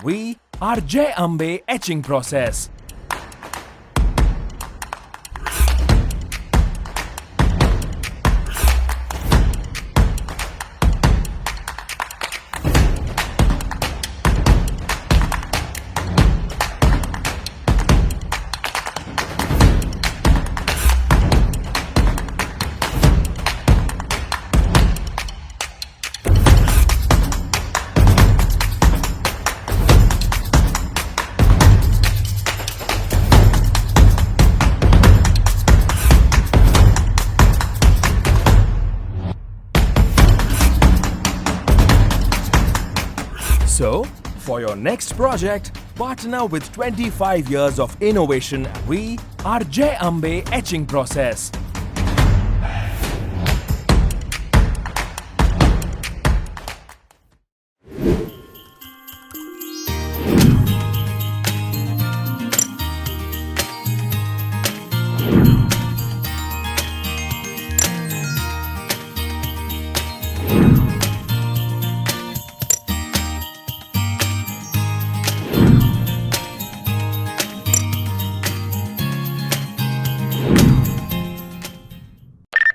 We are Jai Ambay Etching Process. So, for your next project, partner with 25 years of innovation. We are Jai Ambay Etching Process.